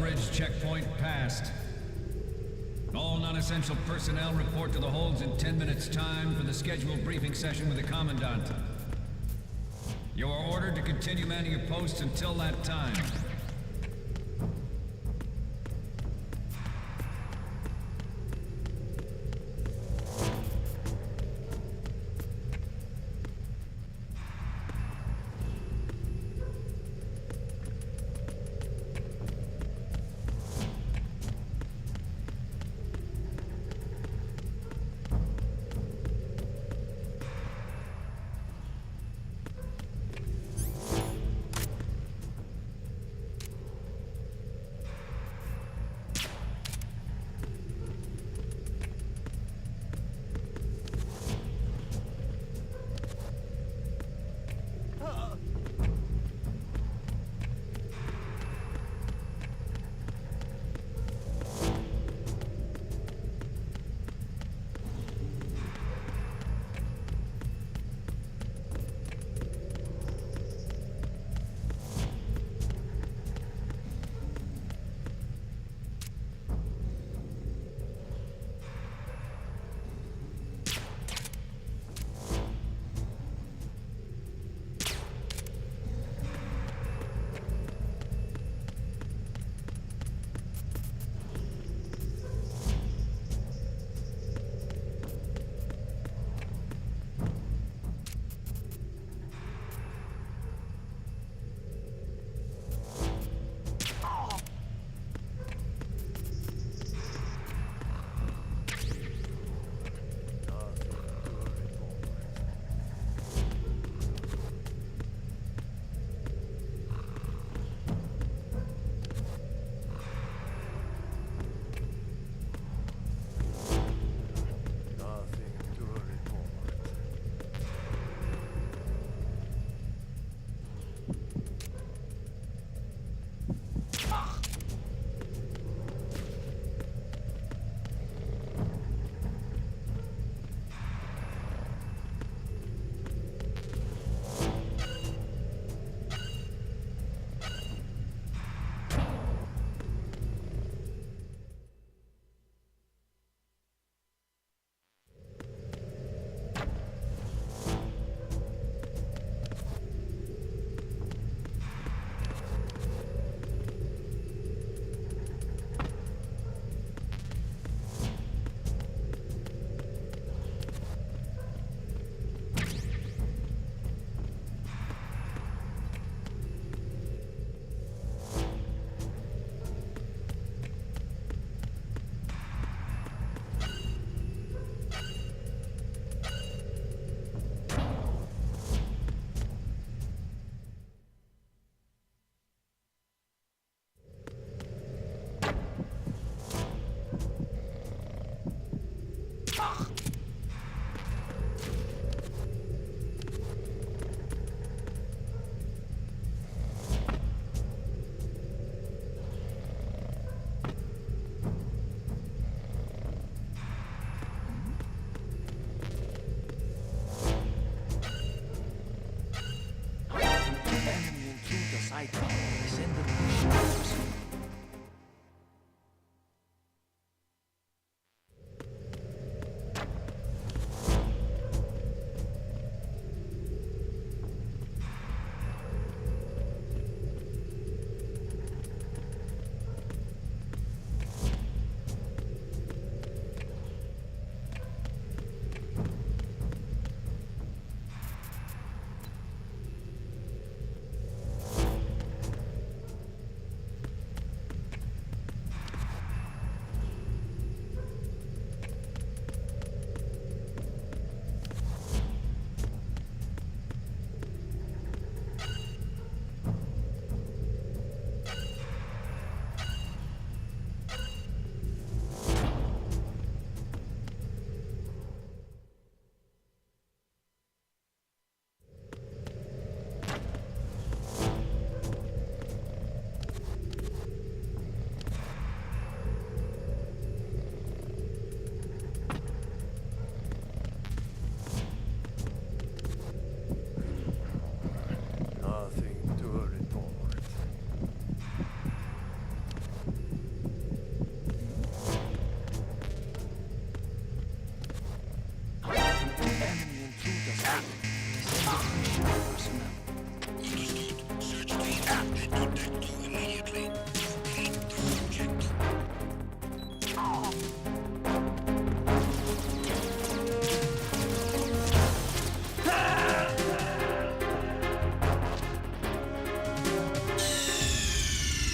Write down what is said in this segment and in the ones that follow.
Bridge checkpoint passed. All non-essential personnel report to the holds in 10 minutes' time for the scheduled briefing session with the Commandant. You are ordered to continue manning your posts until that time.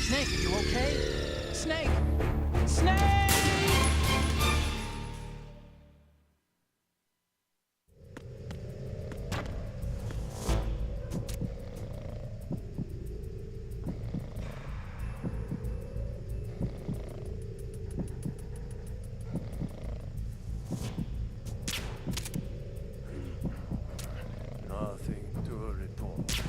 Snake, are you okay? Snake! Snake! Nothing to report.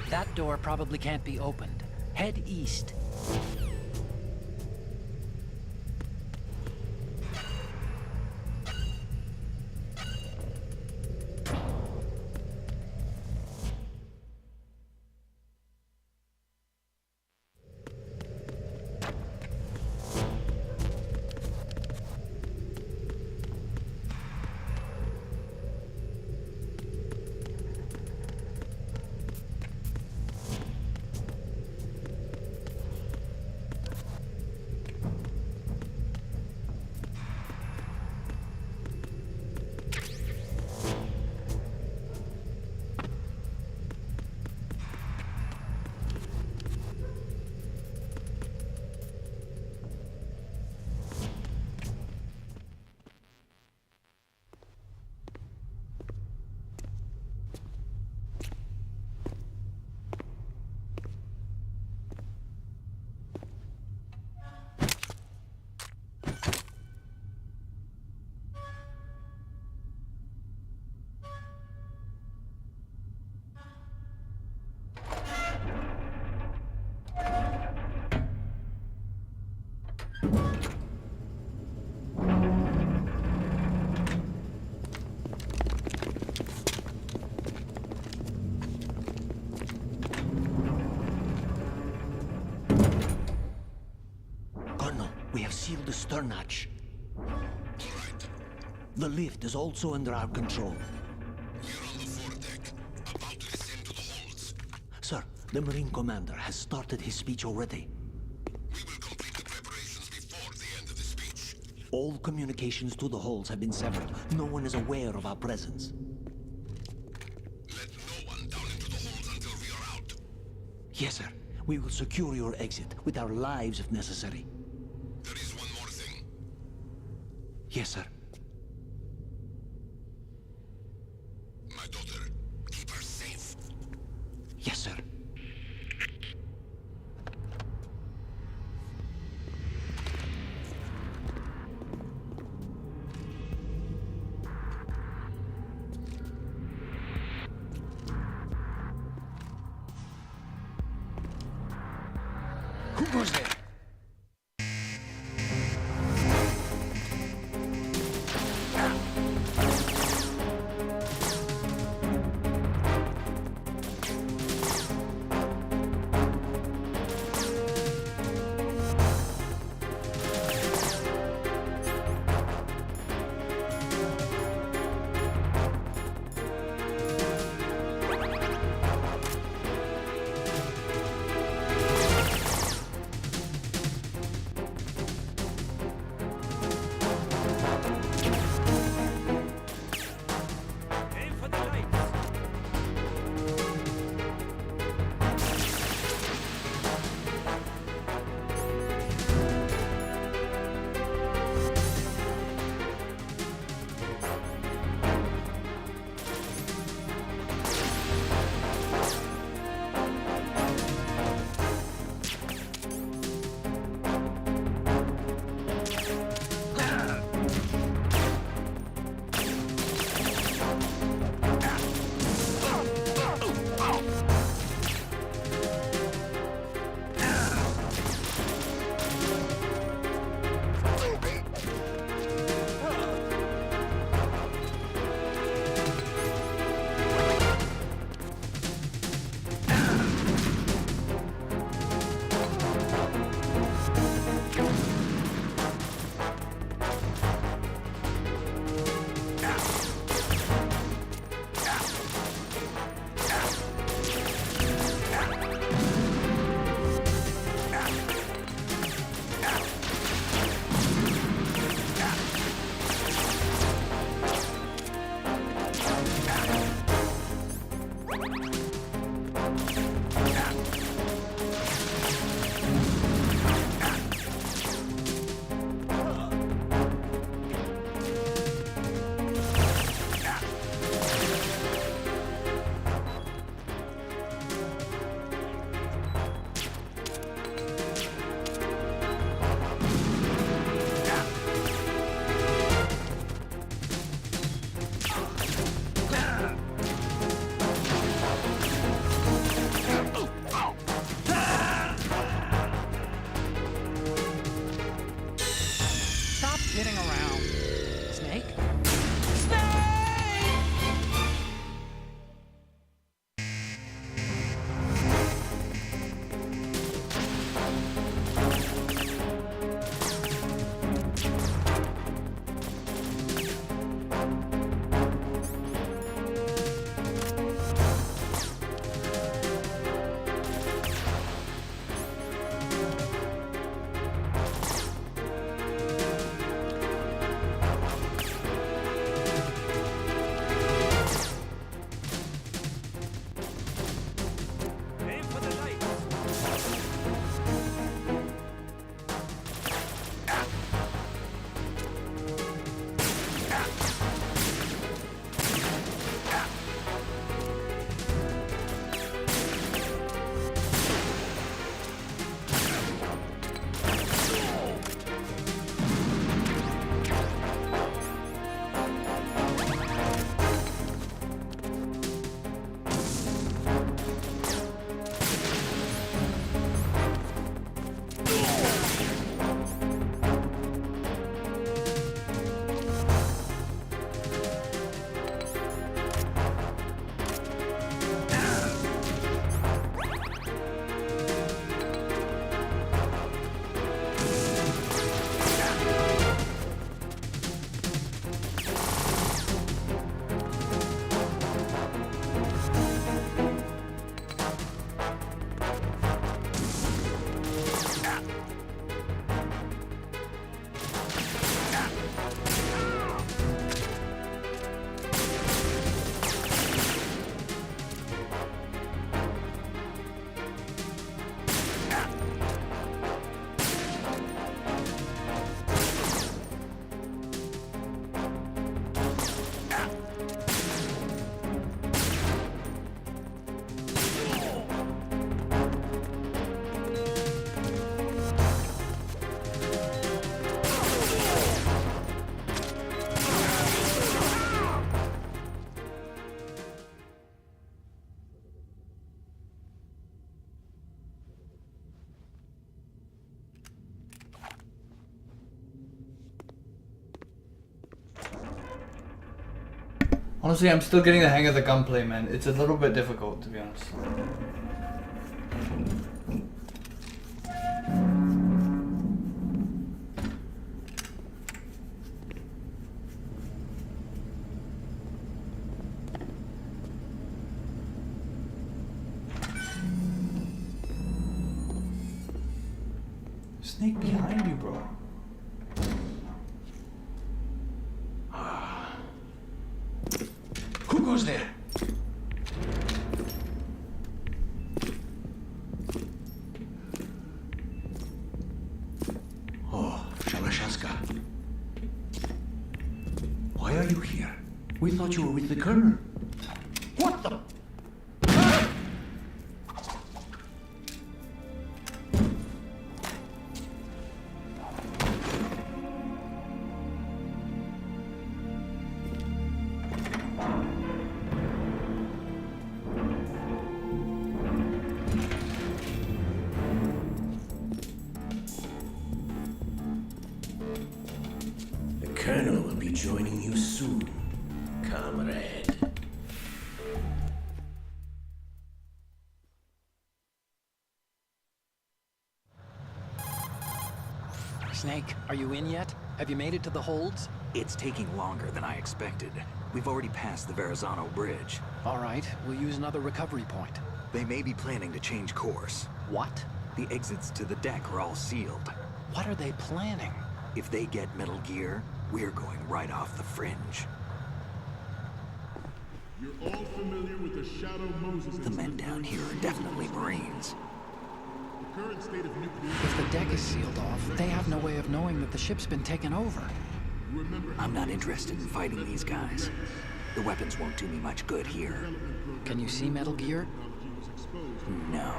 That door probably can't be opened. Head east. Colonel, we have sealed the stern hatch. All right. The lift is also under our control. We're on the foredeck, about to descend to the holds. Sir, the Marine Commander has started his speech already. We will complete the preparations before the end of the speech. All communications to the holds have been severed. No one is aware of our presence. Let no one down into the holds until we are out. Yes, sir. We will secure your exit with our lives if necessary. There is one more thing. Yes, sir. My daughter, keep her safe. Yes, sir. Who goes there? kidding around. Snake? Aim for the light. Honestly, I'm still getting the hang of the gunplay, man. It's a little bit difficult, to be honest. Snake behind you, bro. Who goes there? Oh, Shalashaska. Why are you here? We thought you were with the Colonel. What the? The Colonel will be joining you soon, comrade. Snake, are you in yet? Have you made it to the holds? It's taking longer than I expected. We've already passed the Verrazano Bridge. All right, we'll use another recovery point. They may be planning to change course. What? The exits to the deck are all sealed. What are they planning? If they get Metal Gear, we're going right off the fringe. You're all familiar with the Shadow Moses The men down here are definitely Marines. The current state of nuclear... If the deck is sealed off, they have no way of knowing that the ship's been taken over. I'm not interested in fighting these guys. The weapons won't do me much good here. Can you see Metal Gear? No.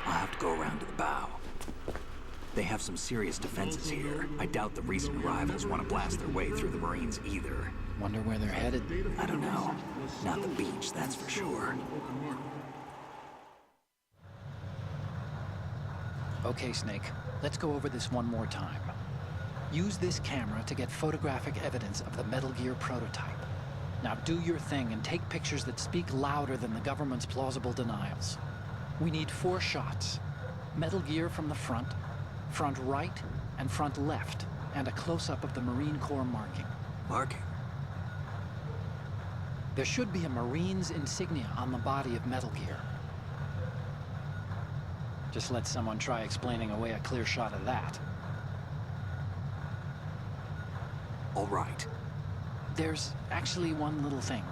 I'll have to go around to the bow. They have some serious defenses here. I doubt the recent arrivals want to blast their way through the Marines either. Wonder where they're headed. I don't know. Not the beach, that's for sure. Okay, Snake. Let's go over this one more time. Use this camera to get photographic evidence of the Metal Gear prototype. Now do your thing and take pictures that speak louder than the government's plausible denials. We need 4 shots. Metal Gear from the front, front right, and front left, and a close-up of the Marine Corps marking. Marking? There should be a Marine's insignia on the body of Metal Gear. Just let someone try explaining away a clear shot of that. All right. There's actually one little thing.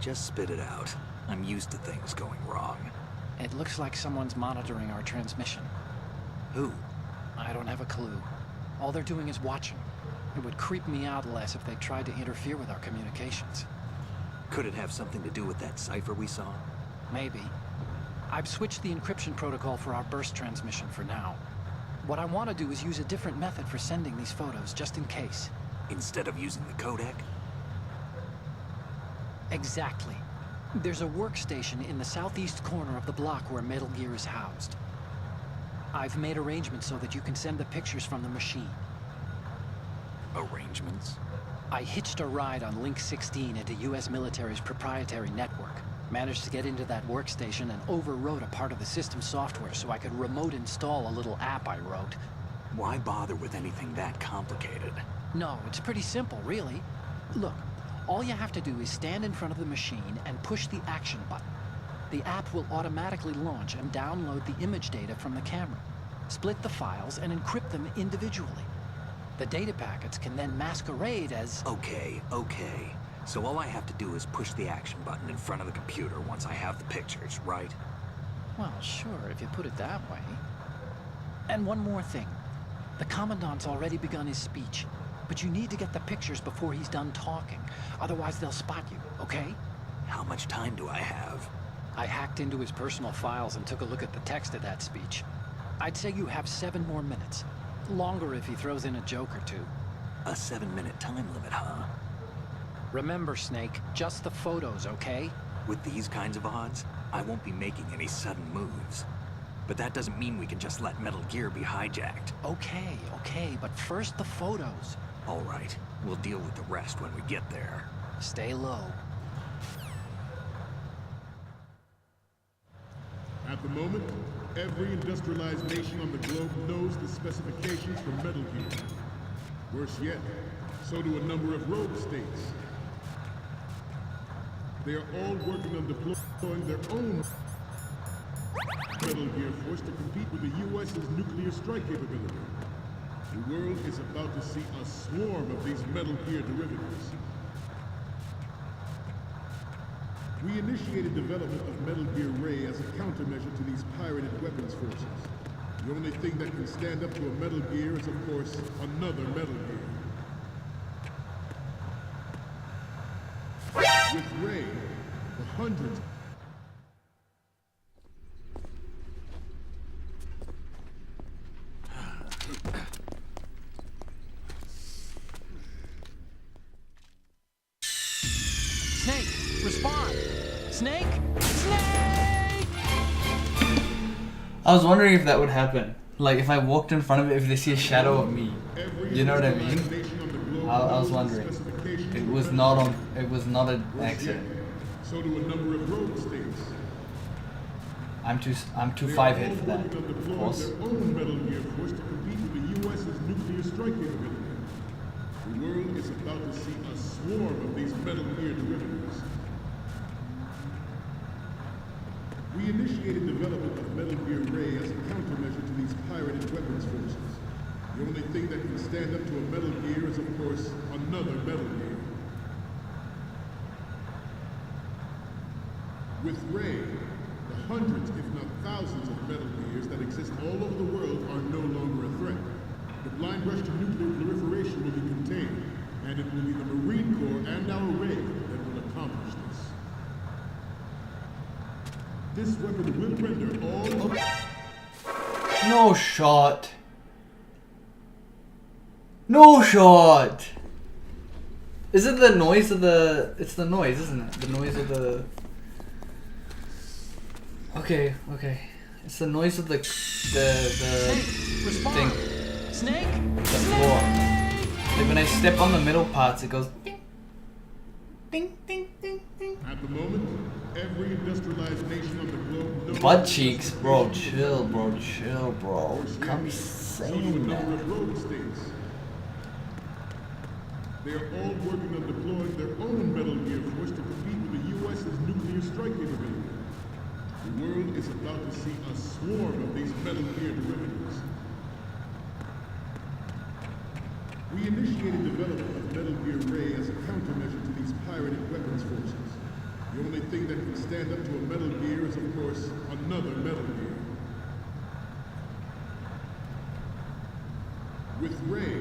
Just spit it out. I'm used to things going wrong. It looks like someone's monitoring our transmission. Who? I don't have a clue. All they're doing is watching. It would creep me out less if they tried to interfere with our communications. Could it have something to do with that cipher we saw? Maybe. I've switched the encryption protocol for our burst transmission for now. What I want to do is use a different method for sending these photos, just in case. Instead of using the codec? Exactly. There's a workstation in the southeast corner of the block where Metal Gear is housed. I've made arrangements so that you can send the pictures from the machine. Arrangements? I hitched a ride on Link 16 into US military's proprietary network. Managed to get into that workstation and overwrote a part of the system software so I could remote install a little app I wrote. Why bother with anything that complicated? No, it's pretty simple, really. Look, all you have to do is stand in front of the machine and push the action button. The app will automatically launch and download the image data from the camera, split the files, and encrypt them individually. The data packets can then masquerade as... Okay. So all I have to do is push the action button in front of the computer once I have the pictures, right? Well, sure, if you put it that way. And one more thing. The Commandant's already begun his speech, but you need to get the pictures before he's done talking. Otherwise, they'll spot you, okay? How much time do I have? I hacked into his personal files and took a look at the text of that speech. I'd say you have 7 more minutes. Longer if he throws in a joke or two. A 7-minute time limit, huh? Remember, Snake, just the photos, okay? With these kinds of odds, I won't be making any sudden moves. But that doesn't mean we can just let Metal Gear be hijacked. Okay, but first the photos. All right, we'll deal with the rest when we get there. Stay low. At the moment, every industrialized nation on the globe knows the specifications for Metal Gear. Worse yet, so do a number of rogue states. They are all working on deploying their own Metal Gear force to compete with the U.S.'s nuclear strike capability. The world is about to see a swarm of these Metal Gear derivatives. We initiated development of Metal Gear Ray as a countermeasure to these pirated weapons forces. The only thing that can stand up to a Metal Gear is, of course, another Metal Gear. With Ray, the hundreds... Snake, respond! Snake! Snake! I was wondering if that would happen. Like, if I walked in front of it, if they see a shadow of me. You know what I mean? I was wondering. It was not an accident. So do a number of rogue states. I'm too 5-hit for that, of course. Their own Metal Gear force to compete with the U.S.'s nuclear strike capability. The world is about to see a swarm of these Metal Gear derivatives. We initiated development of Metal Gear Ray as a countermeasure to these pirated weapons forces. The only thing that can stand up to a Metal Gear is, of course, another Metal Gear. With Ray, the hundreds, if not thousands, of Metal Gears that exist all over the world are no longer a threat. The blind rush to nuclear proliferation will be contained, and it will be the Marine Corps and our Ray that will accomplish this. This weapon will render all... No shot. No shot. Is it the noise of the... It's the noise, isn't it? The noise of the... Okay. It's the noise of the Snake, respond! thing. Snake! The floor. Like when I step on the middle parts, it goes ding, ding, ding, ding, ding. At the moment, every industrialized nation on the globe knows Butt cheeks, bro. Chill, bro. Chill, bro. Can't be so do a saying number that. of rogue states. They are all working on deploying their own Metal Gear force to compete with the U.S.'s nuclear strike capability. The world is about to see a swarm of these Metal Gear derivatives. We initiated development of Metal Gear Ray as a countermeasure to these pirated weapons forces. The only thing that can stand up to a Metal Gear is, of course, another Metal Gear. With Ray,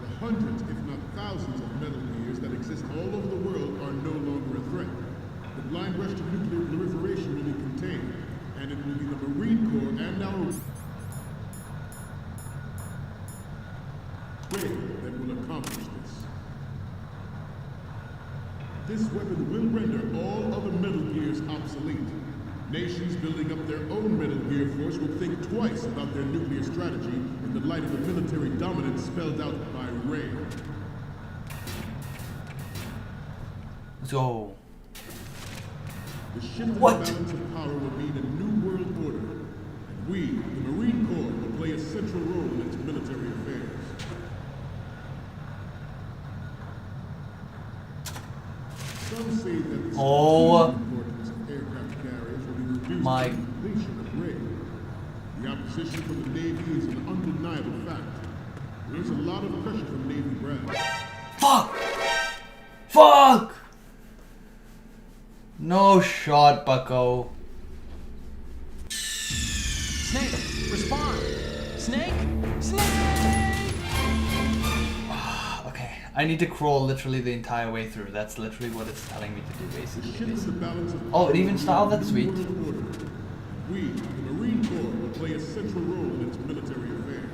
the hundreds, if not thousands, of Metal Gears that exist all over the world are no longer a threat. The blind rush to nuclear proliferation will be contained, and it will be the Marine Corps and our Ray that will accomplish this. This weapon will render all other Metal Gears obsolete. Nations building up their own Metal Gear force will think twice about their nuclear strategy in the light of the military dominance spelled out by Ray. So, The shift in the What? balance of power will mean a new world order, and we, the Marine Corps, will play a central role in its military affairs. Some say that the Oh. strategic importance of aircraft carriers will be reduced My- by the completion of Ray. The opposition from the Navy is an undeniable fact. There's a lot of pressure from Navy brass. fuck! Fuck! No shot, bucko. Snake, respond! Snake! Snake! Okay, I need to crawl literally the entire way through. That's literally what it's telling me to do, The basically. shift in the balance of Oh, it power even will started? mean a That's new sweet. world order. We, the Marine Corps, will play a central role in its military affairs.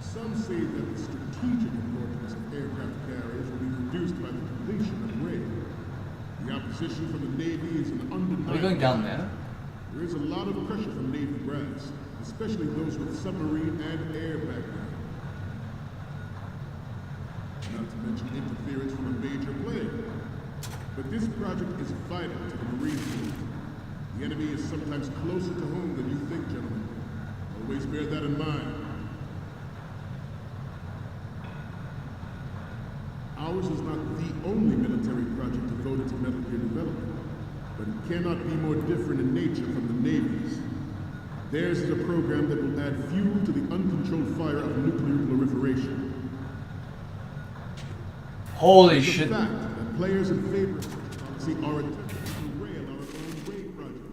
Some say that the strategic importance of aircraft carriers will be reduced by the completion of Ray. The opposition from the Navy is an undeniable. Are we going down there? There is a lot of pressure from Navy brass, especially those with submarine and air background. Not to mention interference from a major player. But this project is vital to the Marine Corps. The enemy is sometimes closer to home than you think, gentlemen. Always bear that in mind. Ours is not the only military project devoted to Metal Gear development, but it cannot be more different in nature from the Navy's. Theirs is a program that will add fuel to the uncontrolled fire of nuclear proliferation. Holy It's a shit. fact that players in favor of such policy are attempting to derail our own Ray project.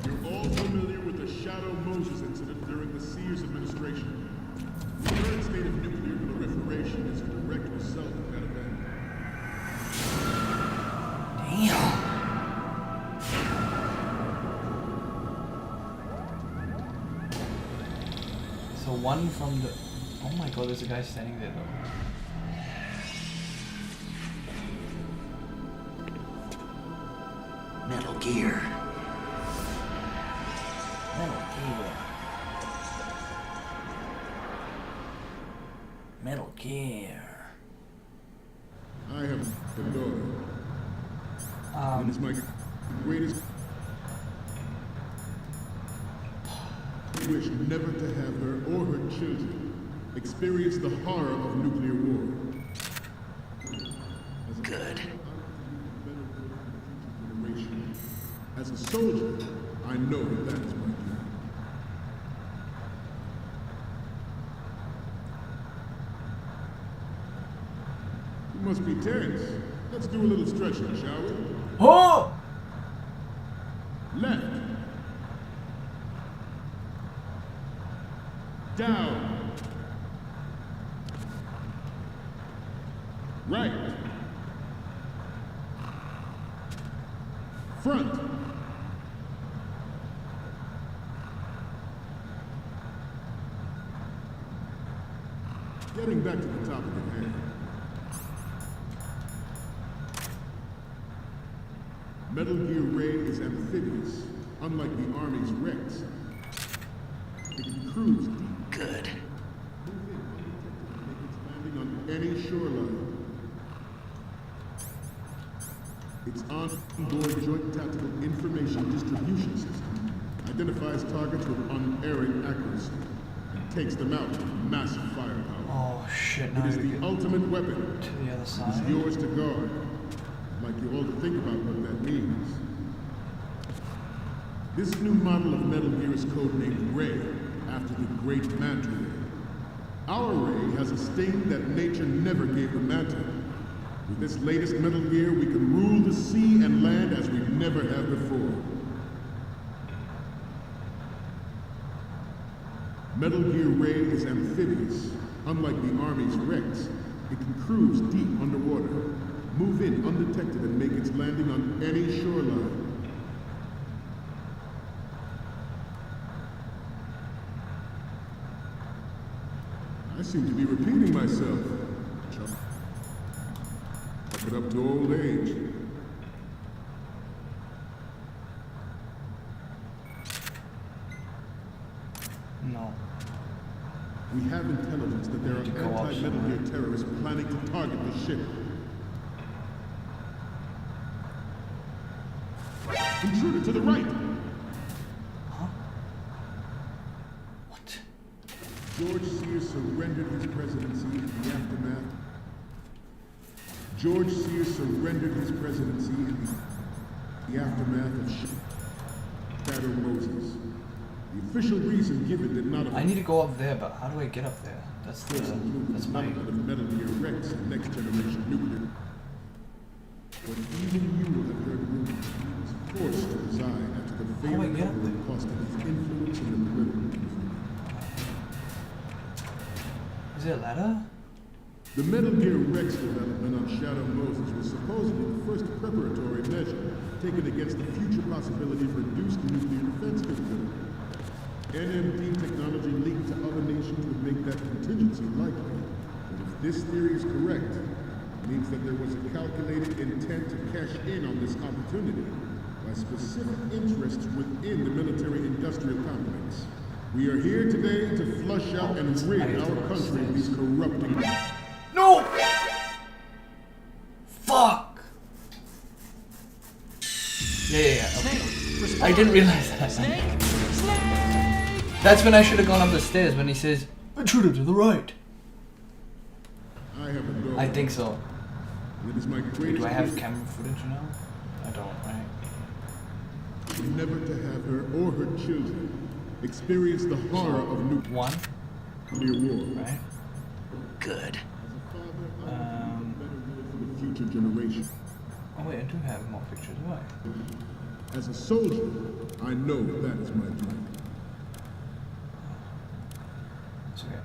You're all familiar with the Shadow Moses incident during the Sears administration. The current state of nuclear proliferation is a direct result of that event. Damn. So one from the... Oh my god, there's a guy standing there though. Metal Gear. Metal Gear. Metal Gear. I have a daughter. And it's my greatest wish never to have her or her children experience the horror of nuclear war. Good. As a soldier, I know that that is my duty. You must be tense. Let's do a little stretching, shall we? Oh! Left. Down. Right. Front. Getting back to the topic at hand. Metal Gear Ray is amphibious. unlike the Army's Rex. It can cruise Good. landing on any shoreline. Its on-board joint tactical information distribution system identifies targets with unerring accuracy and takes them out with massive firepower. Oh shit, now It I is gotta the get ultimate weapon. to the other It's side. yours to guard. I'd like you all to think about what that means. This new model of Metal Gear is codenamed Ray, after the great Manta Ray. Our Ray has a sting that nature never gave the Manta. With this latest Metal Gear, we can rule the sea and land as we never have before. Metal Gear Ray is amphibious. Unlike the Army's Rex, it can cruise deep underwater, move in undetected, and make its landing on any shoreline. I seem to be repeating myself. Chalk it up to old age. No. We have intelligence that there To go are off anti-Metal somewhere. Gear terrorists planning to target the ship. Intruder to the right! Huh? What? George Sears surrendered his presidency in the aftermath. George Sears surrendered his presidency in the aftermath of Shadow Moses. The official reason given did not I need to go up there, but how do I get up there? That's my development of Metal Gear Rex and next generation nuclear. But even you will have heard rumors he was forced to resign after the How do I failed get up cover there? cost him his influence in the political community. Is there a ladder? The Metal Gear Rex development on Shadow Moses was supposedly the first preparatory measure taken against the future possibility of reduced nuclear defense capability. NMD technology leaked to other nations would make that contingency likely. But if this theory is correct, it means that there was a calculated intent to cash in on this opportunity by specific interests within the military-industrial complex. We are here today to flush out and rid our country of these corrupting... No! Fuck! Yeah. Okay. I didn't realize that. That's when I should have gone up the stairs when he says, intruder to the right. I have a daughter. I think so. It is my Wait, greatest do I have wish camera footage now? I don't, right? never to have her or her children experience the horror of nuclear One, war. right? Good. Better will for the future generation. Oh wait, I do have more pictures, do I? As a soldier, I know that is my dream. It's okay.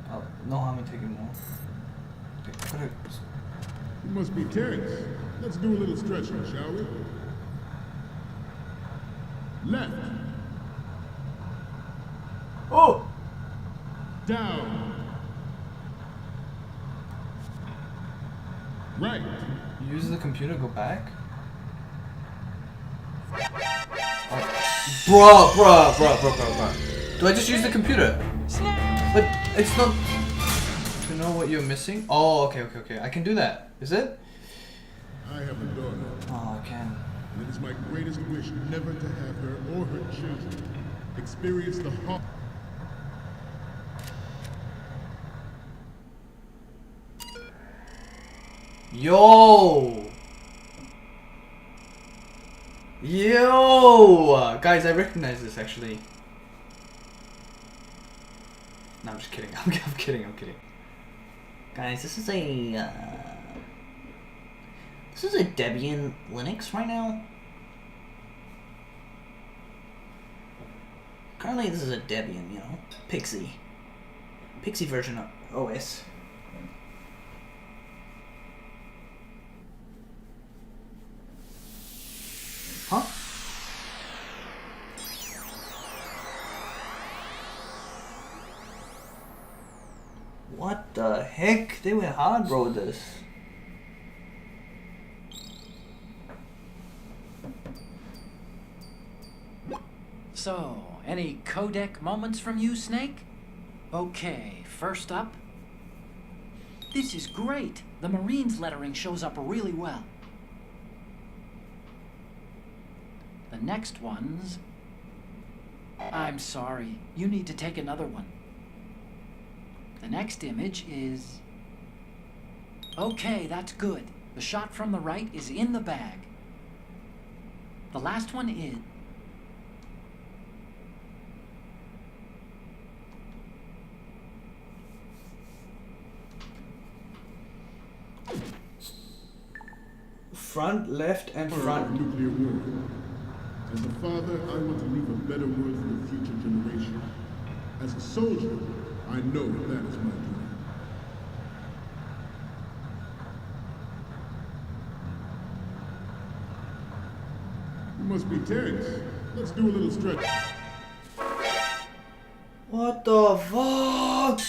No harm in taking more. Okay, put it. You must be tense. Let's do a little stretching, shall we? Left. Oh! Down. Right. Use the computer, go back. Oh. Bruh. Do I just use the computer? But it's not. To know what you're missing? Oh, okay. I can do that. Is it? I have a daughter. Oh, I can. And it is my greatest wish never to have her or her children experience the horror. Yo! Guys, I recognize this actually. No, I'm just kidding. I'm kidding. Guys, this is a Debian Linux right now. Currently, this is a Debian, you know, Pixie version of OS. Huh? What the heck? They went hard, bro, with this. So, any codec moments from you, Snake? Okay, first up. This is great. The Marines lettering shows up really well. The next one's... I'm sorry, you need to take another one. The next image is... Okay, that's good. The shot from the right is in the bag. The last one is... Front, left, and Horror of front. nuclear war. As a father, I want to leave a better world for the future generation. As a soldier, I know that is my duty. You must be tense. Let's do a little stretch. What the fuck?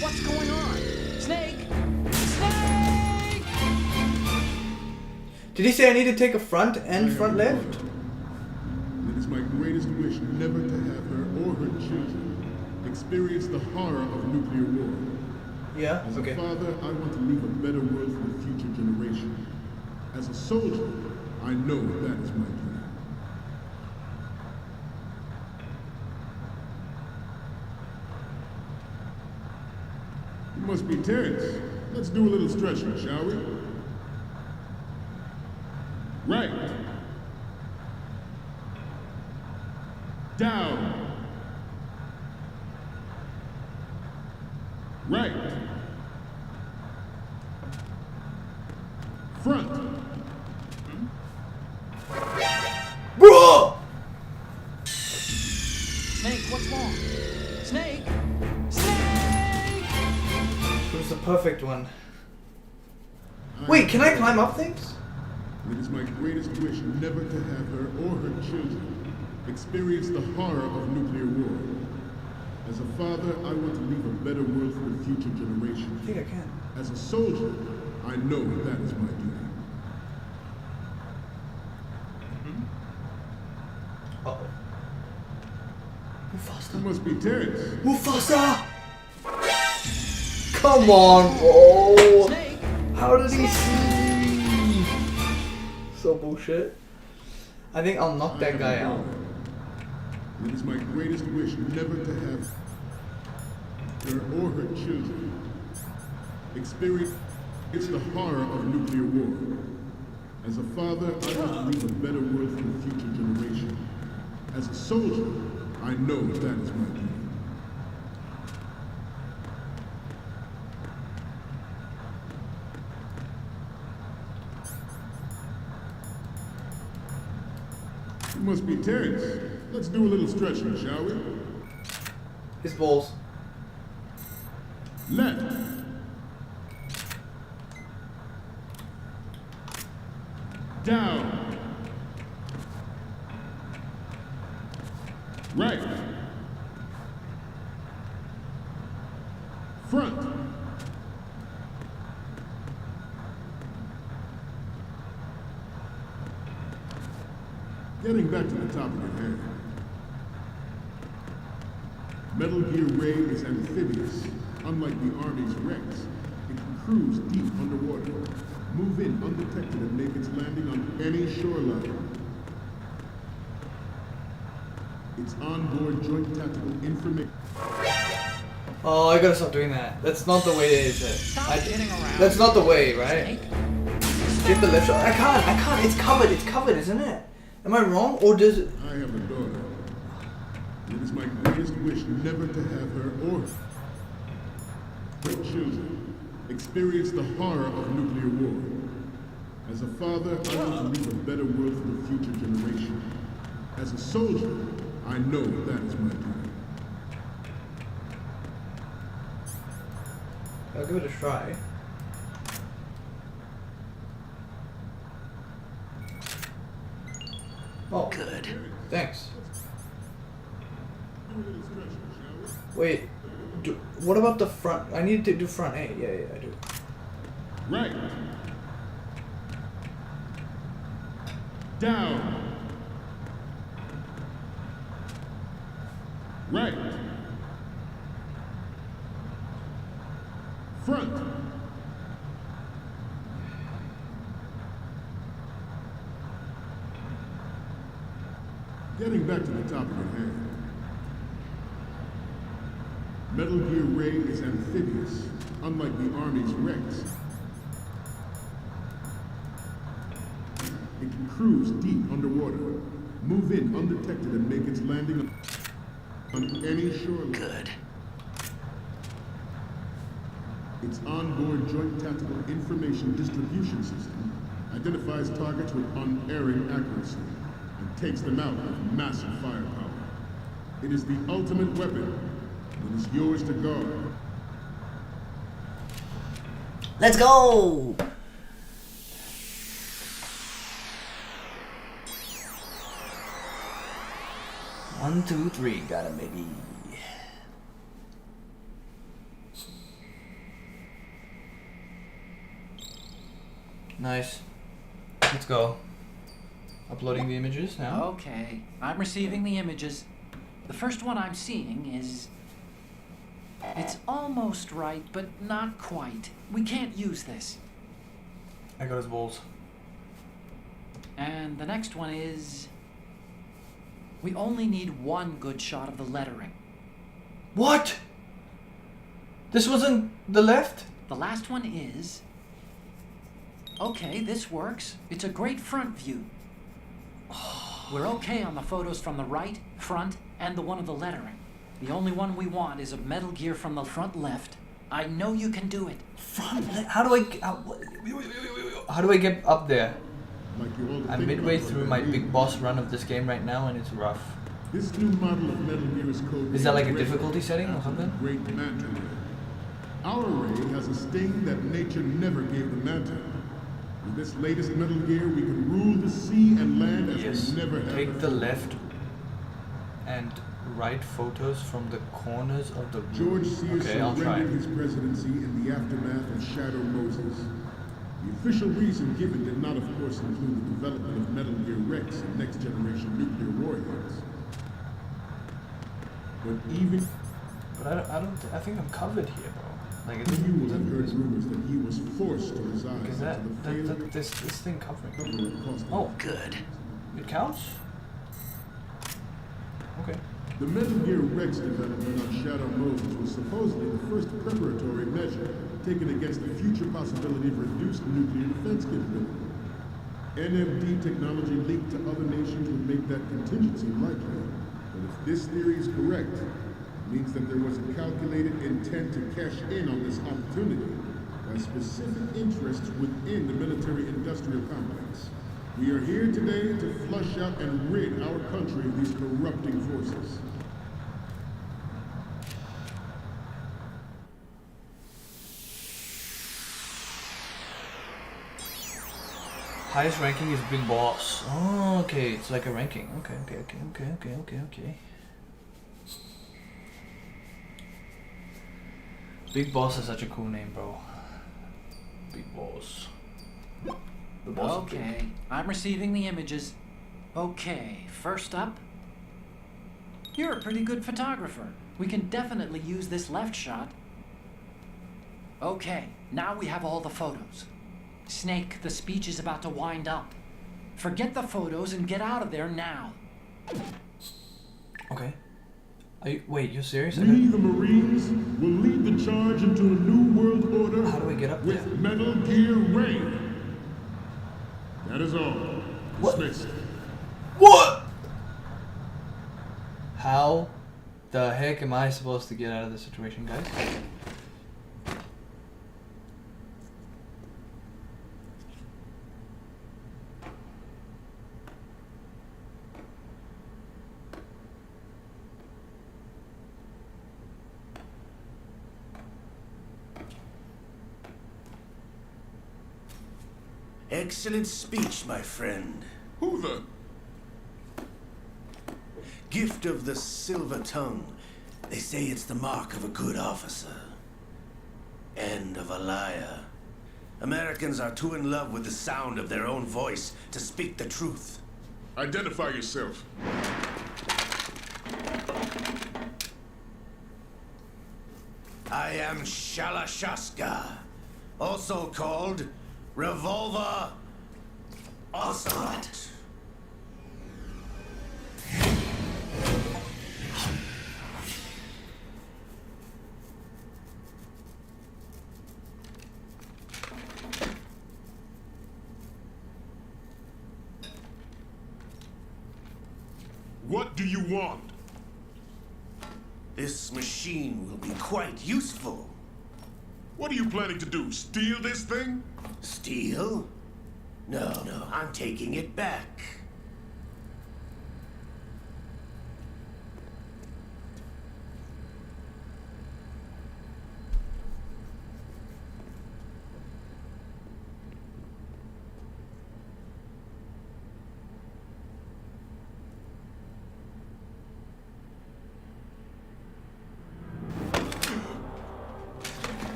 What's going on? Snake! Snake! Did he say I need to take a front and front left? It is my greatest wish never to have her or her children experience the horror of nuclear war. Yeah, As okay. a father, I want to leave a better world for the future generation. As a soldier, I know that is my duty. You must be tense. Let's do a little stretching, shall we? Right. Down. Right. Front. Bro! Snake, what's wrong? Snake! Snake! It was the perfect one. Wait, can I climb up things? It is my greatest wish never to have her or her children experience the horror of nuclear war. As a father, I want to leave a better world for the future generation. I think I can. As a soldier, I know that is my duty. Uh-oh. Mufasa. You must be tense. Mufasa! Come on, bro! Snake! How did he see? So bullshit. I think I'll knock that guy out. It is my greatest wish never to have her or her children experience the horror of nuclear war. As a father, I want to leave a better world for the future generation. As a soldier, I know that is my duty. You must be tense. Let's do a little stretching, shall we? His balls. Left. Down. Right. Front. Getting back to the top of your head. Metal Gear Ray is amphibious. Unlike the Army's Rex, it can cruise deep underwater, move in undetected and make its landing on any shoreline. Its onboard joint tactical information. Oh, I gotta stop doing that. That's not the way it is. Stop kidding around. That's not the way, right? Snake? Get the left shot. I can't. It's covered, isn't it? Am I wrong? Or does it? I have a daughter. It is my greatest wish never to have her or her children experience the horror of nuclear war. As a father, I want to leave a better world for the future generation. As a soldier, I know that is my duty. I'll give it a try. Oh, Good. thanks. Do a little stretching, shall we? Wait, what about the front? I need to do front A. Yeah, I do. Right. Down. Right. Front. Getting back to the topic at hand. Metal Gear Ray is amphibious, unlike the Army's Rex. It can cruise deep underwater, move in undetected and make its landing on any shoreline. Good. Its onboard Joint Tactical Information Distribution System identifies targets with unerring accuracy and takes them out with massive firepower. It is the ultimate weapon. It is yours to guard. Let's go! One, two, three, got him, baby. Nice. Let's go. Uploading the images now. Okay, I'm receiving the images. The first one I'm seeing is... It's almost right, but not quite. We can't use this. I got his balls. And the next one is... We only need one good shot of the lettering. What? This wasn't the left? The last one is... Okay, this works. It's a great front view. We're okay on the photos from the right, front, and the one of the lettering. The only one we want is a Metal Gear from the front left. I know you can do it. Front left? How do I... How do I get up there? Like you all I'm think midway about through what my they big mean. boss run of this game right now and it's rough. This new model of Metal Gear is called... Is that like a Ray, difficulty setting or after the something? Great Manta Ray. Our Ray has a sting that nature never gave the Manta. With this latest Metal Gear, we can rule the sea and land as Yes. we never have Take the before. left and right photos from the corners of the room. George Sears Okay, I'll try. surrendered his presidency in the aftermath of Shadow Moses. The official reason given did not, of course, include the development of Metal Gear Rex and next-generation nuclear warheads. But even But I think I'm covered here, bro. Like, it you will have doesn't... heard rumors that he was forced to resign Is that, after the failure this thing covering? of cost. Oh, Good. it counts? Okay. The Metal Gear Rex development on Shadow Moses was supposedly the first preparatory measure taken against the future possibility of reduced nuclear defense capability. NMD technology leaked to other nations would make that contingency likely. But if this theory is correct, it means that there was a calculated intent to cash in on this opportunity by specific interests within the military-industrial complex. We are here today to flush out and rid our country of these corrupting forces. Highest ranking is Big Boss. Oh, okay. It's like a ranking. Okay. Big Boss is such a cool name, bro. Big Boss. The boss is big. Okay, I'm receiving the images. Okay, first up. You're a pretty good photographer. We can definitely use this left shot. Okay, now we have all the photos. Snake, the speech is about to wind up. Forget the photos and get out of there now. Okay. Wait, you're serious? I We, don't- the Marines, will lead the charge into a new world order How do I get up with there? Metal Gear Ray. That is all. What? Dismissed. What? How the heck am I supposed to get out of this situation, guys? Excellent speech, my friend. Who the... Gift of the silver tongue. They say it's the mark of a good officer. And of a liar. Americans are too in love with the sound of their own voice to speak the truth. Identify yourself. I am Shalashaska, also called Revolver Ocelot. What do you want? This machine will be quite useful. What are you planning to do? Steal this thing? Steal? No, I'm taking it back.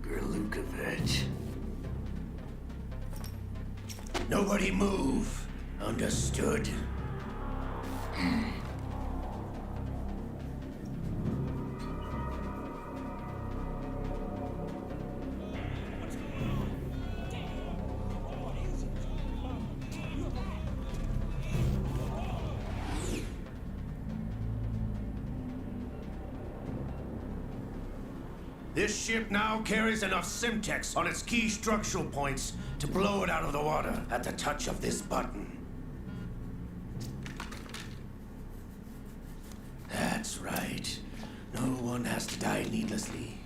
Gerlukovich. Nobody move. Understood? This ship now carries enough Simtex on its key structural points to blow it out of the water at the touch of this button. That's right. No one has to die needlessly.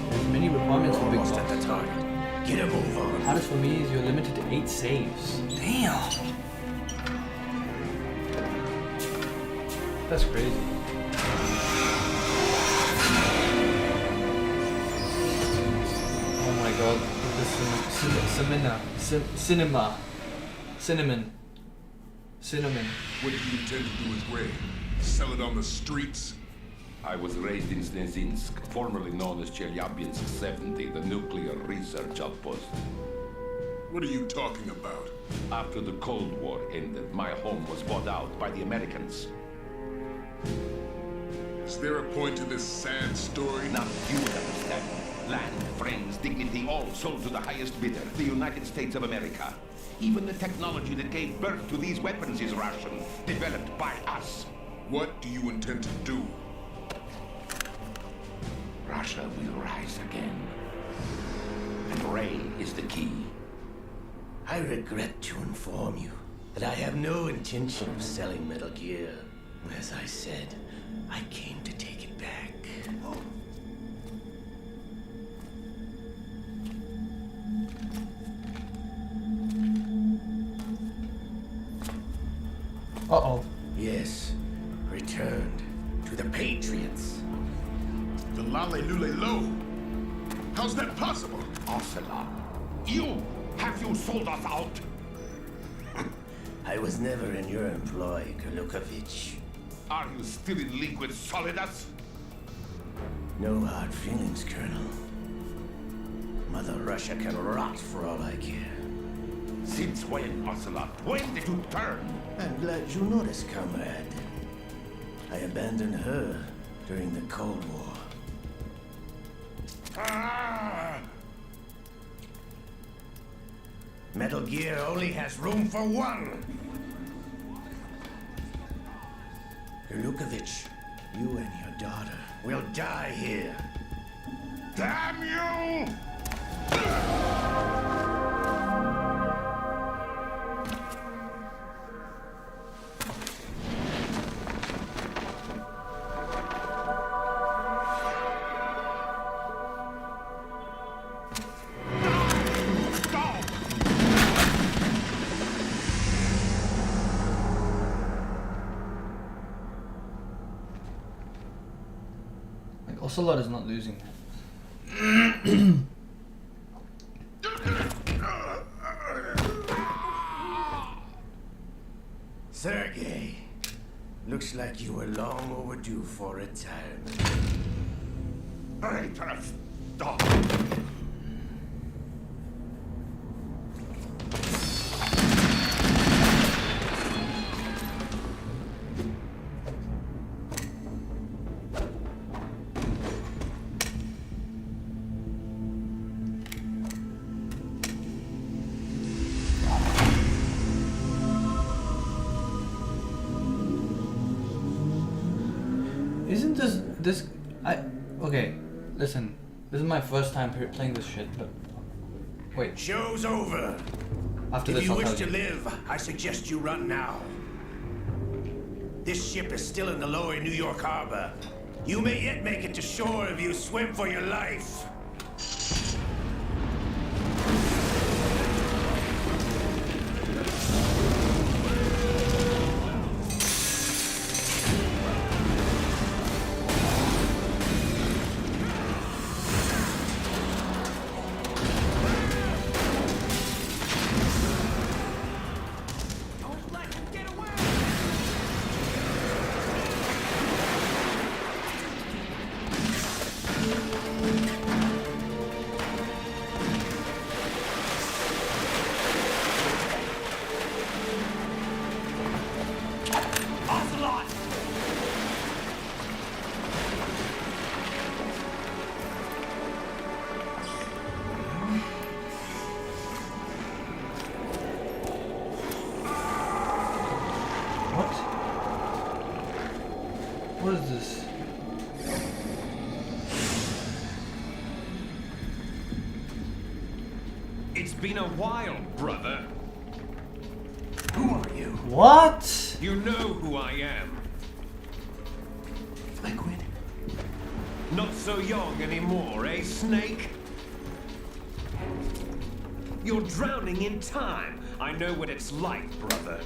There's many requirements for Big Almost Boss. at the target. Get a move on. Hardest for me is you're limited to 8 saves. Damn! That's crazy. Oh my god. Cinnamon. What do you intend to do with Ray? Sell it on the streets? I was raised in Snezinsk, formerly known as Chelyabinsk 70, the nuclear research outpost. What are you talking about? After the Cold War ended, my home was bought out by the Americans. Is there a point to this sad story? Now you understand. Land, friends, dignity, all sold to the highest bidder, the United States of America. Even the technology that gave birth to these weapons is Russian, developed by us. What do you intend to do? Russia will rise again. And Ray is the key. I regret to inform you that I have no intention of selling Metal Gear. As I said, I came to take it back. Uh-oh. Yes, returned to the Patriots. The Lale Lule Lo? How's that possible? Ocelot, you! Have you sold us out? I was never in your employ, Gerlukovich. Are you still in league with Solidus? No hard feelings, Colonel. Mother Russia can rot for all I care. Since when, Ocelot? When did you turn? I'm glad you noticed, comrade. I abandoned her during the Cold War. Ah! Metal Gear only has room for one. Gerlukovich, you and your daughter will die here. Damn you! Like, Ocelot is not losing. Sergei, Looks like you were long overdue for retirement. Traitorous dog! Isn't this okay, listen, this is my first time playing this shit, but wait, Show's over. after If this you I'll wish tell to you. live, I suggest you run now. This ship is still in the lower New York harbor. You may yet make it to shore if you swim for your life. What is this? It's been a while, brother. Who are you? What? You know who I am. Liquid? Not so young anymore, eh, Snake? You're drowning in time. I know what it's like, brother.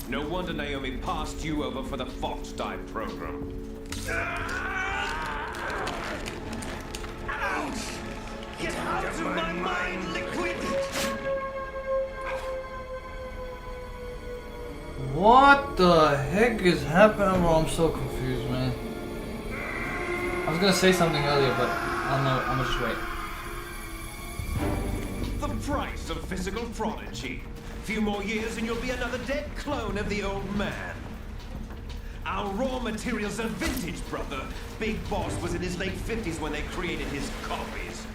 No wonder Naomi passed you over for the Fox Die program. Ouch! Get out of my mind, Liquid! What the heck is happening? Bro, I'm so confused, man. I was gonna say something earlier, but I'm gonna just wait. The price of physical prodigy. Few more years and you'll be another dead clone of the old man. Our raw materials are vintage, brother. Big Boss was in his late 50s when they created his copies.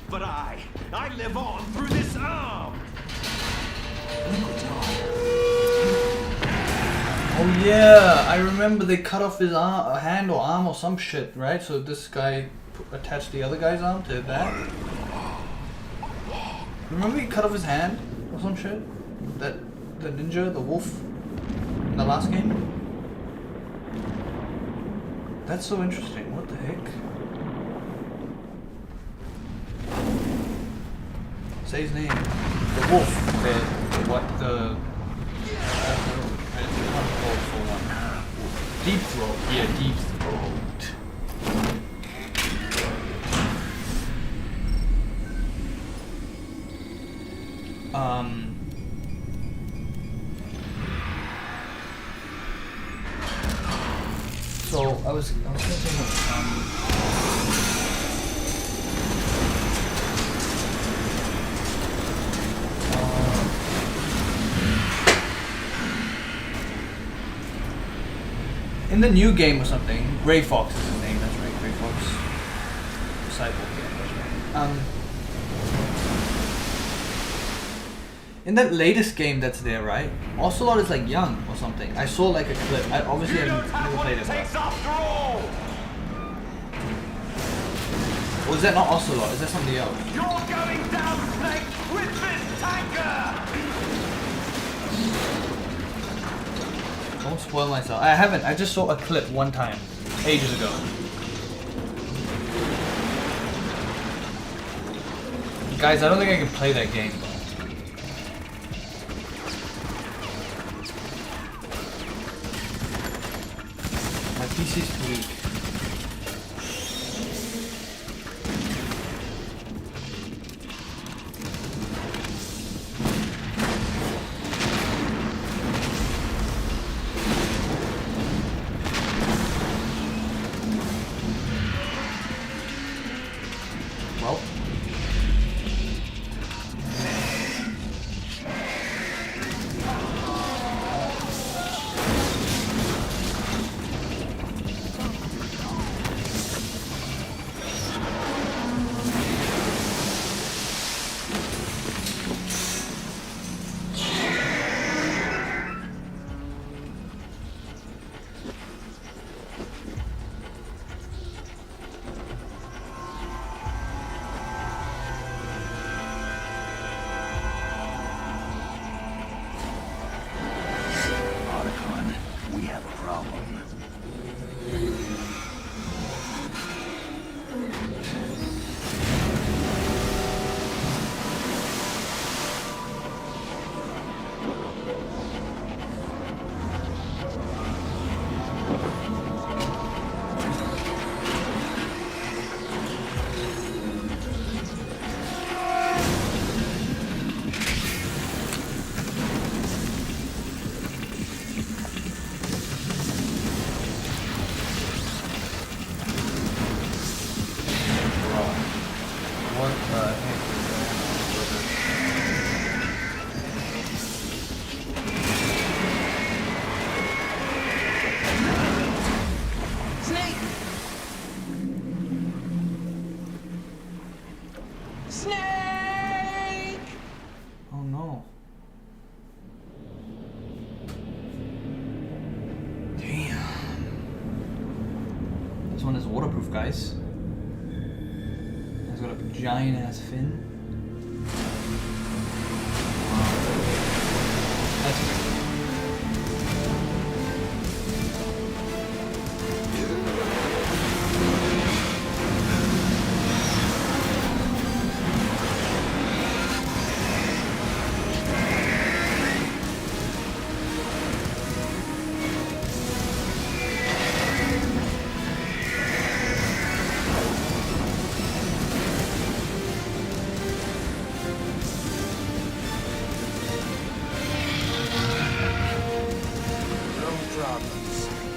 But I live on through this arm. Oh yeah, I remember they cut off his hand or arm or some shit, right? So this guy attached the other guy's arm to that. Remember he cut off his hand or some shit? That the ninja, the wolf in the last game? That's so interesting. What the heck? Say his name. The wolf. Deep Throat. Yeah, Deep Throat. So I was thinking in the new game or something, Gray Fox is his name, that's right, Gray Fox. Cyborg, yeah, that's right. In that latest game that's there, right? Ocelot is like young or something. I saw like a clip. I obviously haven't never played it. Or is that not Ocelot? Is that somebody else? You're going down, Snake, with this tanker! Don't spoil myself. I haven't. I just saw a clip one time, ages ago. Guys, I don't think I can play that game. My PC's weak. guys. It's got a giant ass fin. Wow. That's great.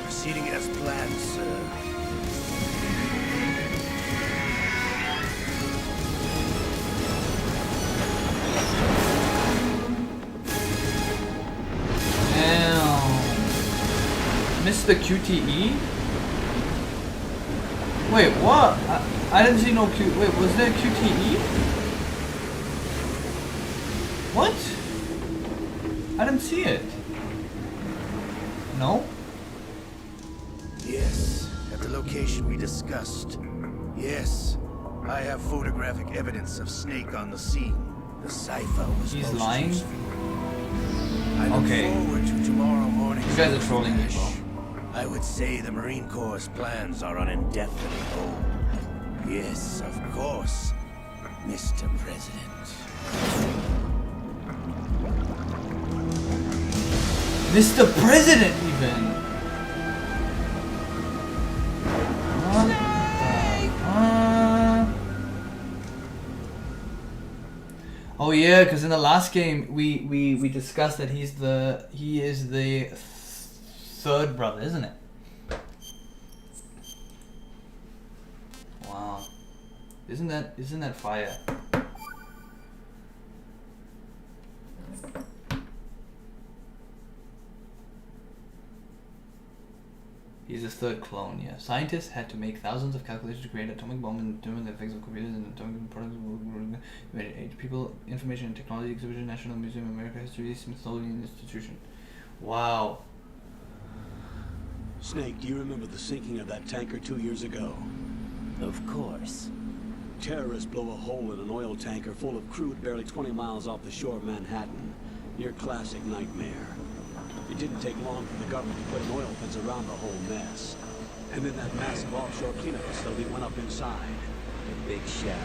Proceeding as planned, sir. Mr. QTE? Wait, what? I didn't see no Q. Wait, was there QTE? What? I didn't see it. No? Yes, at the location we discussed. Yes, I have photographic evidence of Snake on the scene. The cipher was He's most lying? useful. I look Okay. forward to tomorrow morning. You guys are trolling me, bro. I would say the Marine Corps' plans are on indefinite hold. Yes, of course, Mr. President. Mr. President, even. What the Oh yeah, because in the last game we discussed that he is the third brother, isn't it? Wow. Isn't that fire? He's a third clone, yeah. Scientists had to make thousands of calculations to create an atomic bomb and determine the effects of computers and atomic products. People, Information and Technology Exhibition, National Museum of American History, Smithsonian Institution. Wow. Snake, do you remember the sinking of that tanker 2 years ago? Of course. Terrorists blow a hole in an oil tanker full of crude barely 20 miles off the shore of Manhattan. Your classic nightmare. It didn't take long for the government to put an oil fence around the whole mess. And then that massive offshore cleanup facility went up inside. The big shell.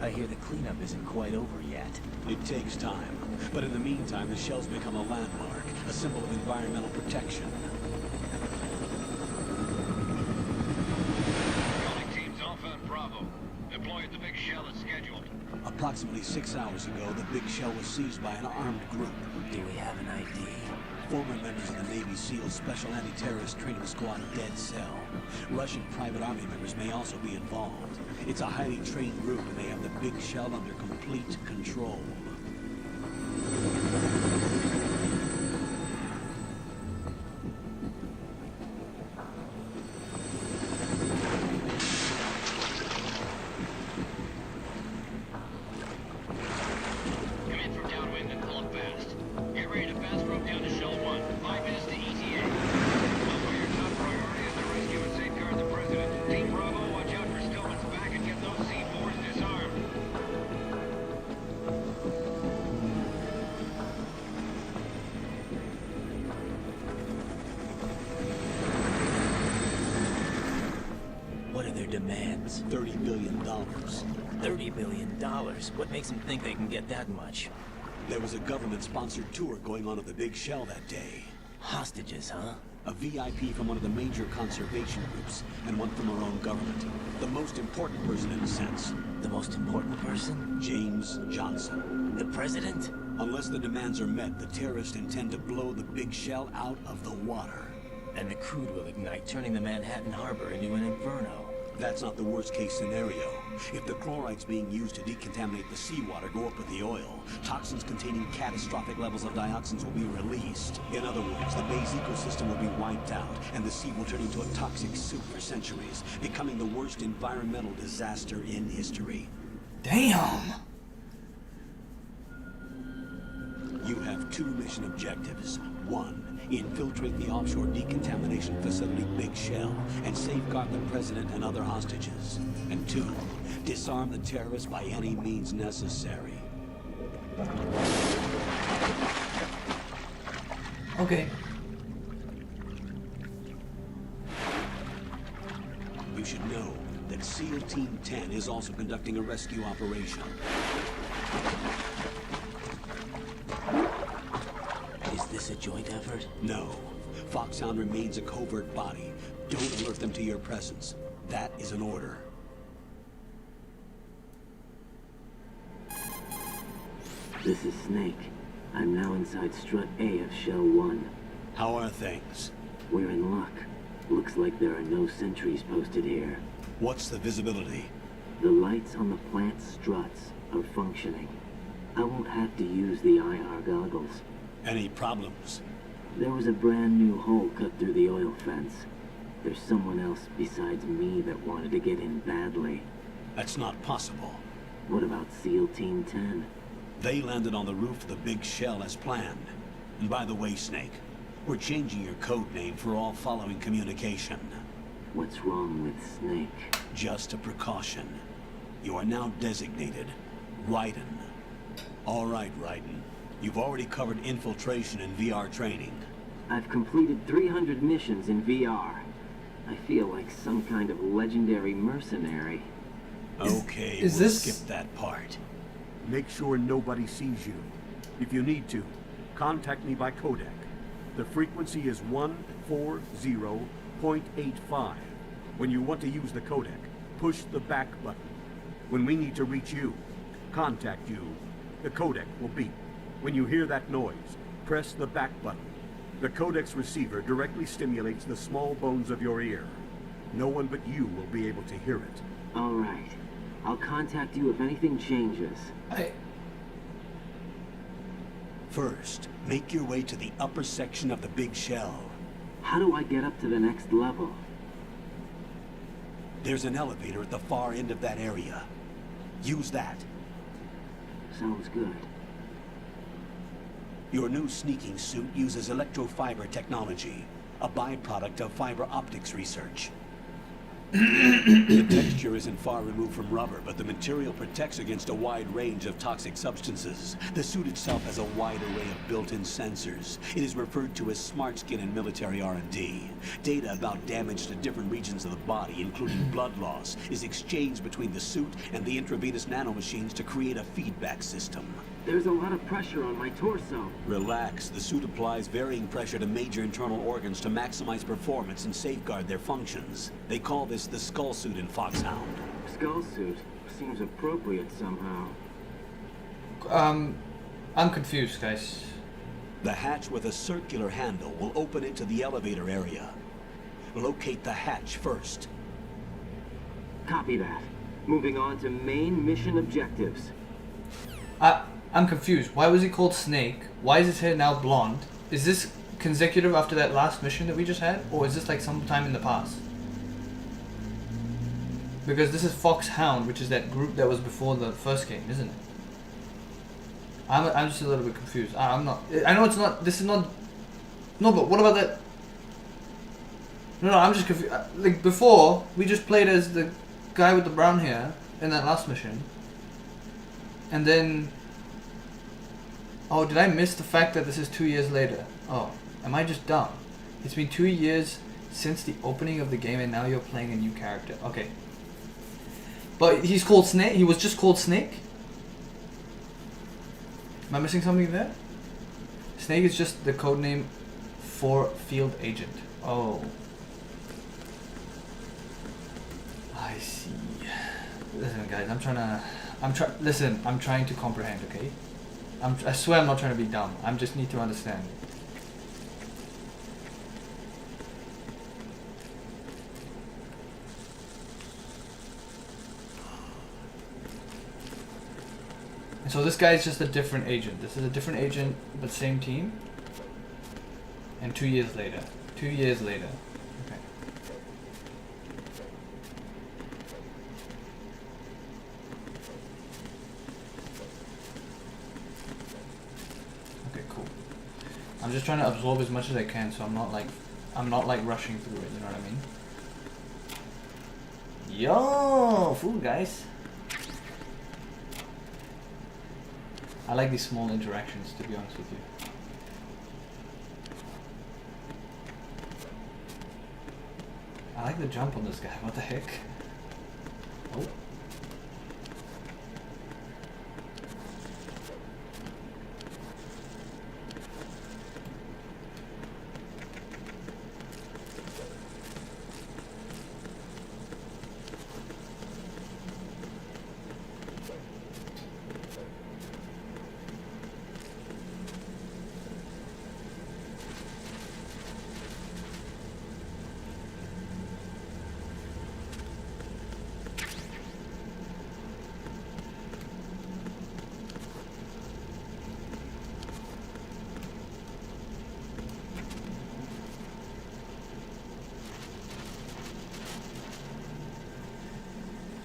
I hear the cleanup isn't quite over yet. It takes time. But in the meantime, the shell's become a landmark, a symbol of environmental protection. Calling teams Alpha and Bravo. Deploy at the big shell as scheduled. Approximately 6 hours ago, the big shell was seized by an armed group. Do we have an ID? Former members of the Navy SEAL Special Anti-Terrorist Training Squad Dead Cell. Russian private army members may also be involved. It's a highly trained group and they have the big shell under complete control. Come in from downwind and pull up fast. Get ready to fast rope down to Shell 1. 5 minutes to ETA. Know your top priority is to rescue and safeguard the President. Team Bravo, watch out for Stillman's back and get those C4s disarmed. What are their demands? $30 billion. $30 billion. What makes them think they can get that much? There was a government-sponsored tour going on at the big shell that day. Hostages, huh? A VIP from one of the major conservation groups, and one from our own government. The most important person in a sense. The most important person? James Johnson. The president? Unless the demands are met, the terrorists intend to blow the big shell out of the water. And the crude will ignite, turning the Manhattan Harbor into an inferno. That's not the worst-case scenario. If the chlorides being used to decontaminate the seawater go up with the oil, toxins containing catastrophic levels of dioxins will be released. In other words, the Bay's ecosystem will be wiped out, and the sea will turn into a toxic soup for centuries, becoming the worst environmental disaster in history. Damn. You have 2 mission objectives. 1, infiltrate the offshore decontamination facility Big Shell and safeguard the president and other hostages. And 2, disarm the terrorists by any means necessary. Okay. You should know that SEAL Team 10 is also conducting a rescue operation. Is this a joint effort? No. Foxhound remains a covert body. Don't alert them to your presence. That is an order. This is Snake. I'm now inside Strut A of Shell 1. How are things? We're in luck. Looks like there are no sentries posted here. What's the visibility? The lights on the plant struts are functioning. I won't have to use the IR goggles. Any problems? There was a brand new hole cut through the oil fence. There's someone else besides me that wanted to get in badly. That's not possible. What about SEAL Team 10? They landed on the roof of the Big Shell as planned. And by the way, Snake, we're changing your code name for all following communication. What's wrong with Snake? Just a precaution. You are now designated Raiden. All right, Raiden. You've already covered infiltration and VR training. I've completed 300 missions in VR. I feel like some kind of legendary mercenary. Okay, is we'll this... skip that part. Make sure nobody sees you. If you need to, contact me by codec. The frequency is 140.85. When you want to use the codec, push the back button. When we need to reach you, contact you, the codec will beep. When you hear that noise, press the back button. The codec's receiver directly stimulates the small bones of your ear. No one but you will be able to hear it. All right. I'll contact you if anything changes. First, make your way to the upper section of the Big Shell. How do I get up to the next level? There's an elevator at the far end of that area. Use that. Sounds good. Your new sneaking suit uses electrofiber technology, a byproduct of fiber optics research. The texture isn't far removed from rubber, but the material protects against a wide range of toxic substances. The suit itself has a wide array of built-in sensors. It is referred to as smart skin in military R&D. Data about damage to different regions of the body, including blood loss, is exchanged between the suit and the intravenous nanomachines to create a feedback system. There's a lot of pressure on my torso. Relax. The suit applies varying pressure to major internal organs to maximize performance and safeguard their functions. They call this the skull suit in Foxhound. Skull suit seems appropriate somehow. I'm confused, guys. The hatch with a circular handle will open into the elevator area. Locate the hatch first. Copy that. Moving on to main mission objectives. I'm confused. Why was he called Snake? Why is his hair now blonde? Is this consecutive after that last mission that we just had? Or is this like sometime in the past? Because this is Foxhound, which is that group that was before the first game, isn't it? I'm just a little bit confused. I'm not... I know it's not... This is not... No, but what about that... No, I'm just confused. Like, before, we just played as the guy with the brown hair in that last mission. And then... Oh, did I miss the fact that this is 2 years later? Oh, am I just dumb? It's been 2 years since the opening of the game and now you're playing a new character. Okay. But he's called Snake? He was just called Snake? Am I missing something there? Snake is just the codename for Field Agent. Oh. I see. Listen, guys, I'm trying to comprehend, okay? I swear I'm not trying to be dumb. I just need to understand. And so this guy is just a different agent. This is a different agent, but same team. And 2 years later. 2 years later. Okay. Okay, cool. I'm just trying to absorb as much as I can, so I'm not like rushing through it. You know what I mean? Yo, food, guys. I like these small interactions, to be honest with you. I like the jump on this guy. What the heck? Oh.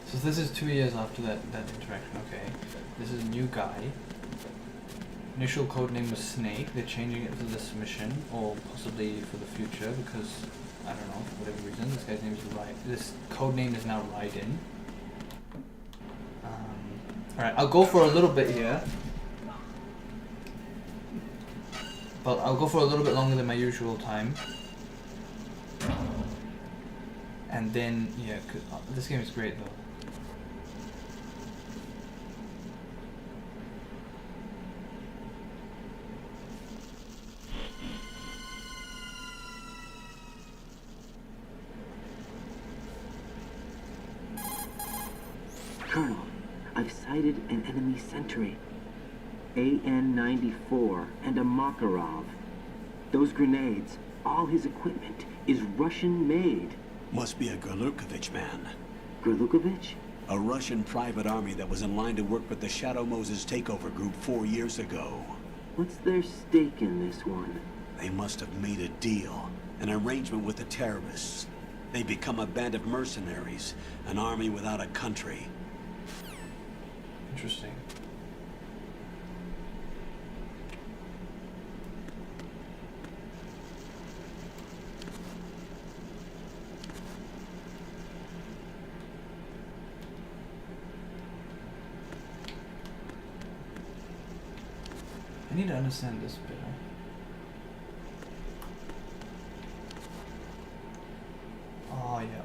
So this is 2 years after that interaction, okay. This is a new guy. Initial code name was Snake. They're changing it for this mission, or possibly for the future, because, I don't know, for whatever reason. This guy's name is this code name is now Raiden. Alright, I'll go for a little bit here. But I'll go for a little bit longer than my usual time. And then, yeah, this game is great though. Colonel, I've sighted an enemy sentry. AN-94 and a Makarov. Those grenades, all his equipment, is Russian-made. Must be a Gorlukovich man. Gorlukovich? A Russian private army that was in line to work with the Shadow Moses takeover group 4 years ago. What's their stake in this one? They must have made a deal, an arrangement with the terrorists. They become a band of mercenaries, an army without a country. Interesting. I need to understand this better. Oh yeah.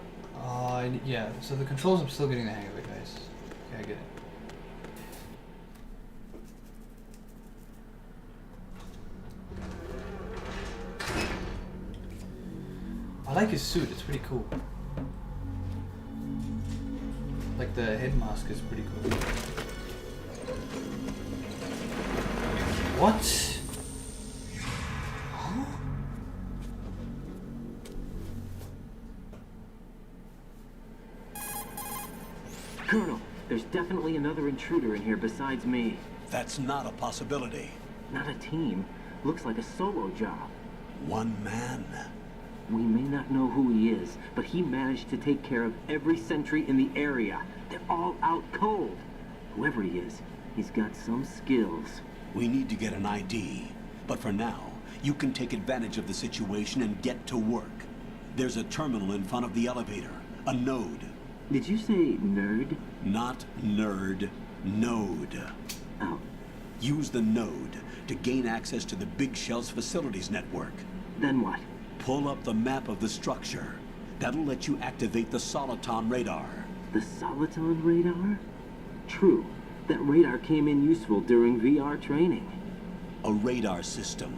Yeah. So the controls, I'm still getting the hang of it, guys. Okay, I get it. I like his suit. It's pretty cool. Like the head mask is pretty cool. What? Huh? Colonel, there's definitely another intruder in here besides me. That's not a possibility. Not a team. Looks like a solo job. One man. We may not know who he is, but he managed to take care of every sentry in the area. They're all out cold. Whoever he is, he's got some skills. We need to get an ID. But for now, you can take advantage of the situation and get to work. There's a terminal in front of the elevator. A node. Did you say nerd? Not nerd. Node. Oh. Use the node to gain access to the Big Shell's facilities network. Then what? Pull up the map of the structure. That'll let you activate the Soliton radar. The Soliton radar? True. That radar came in useful during VR training. A radar system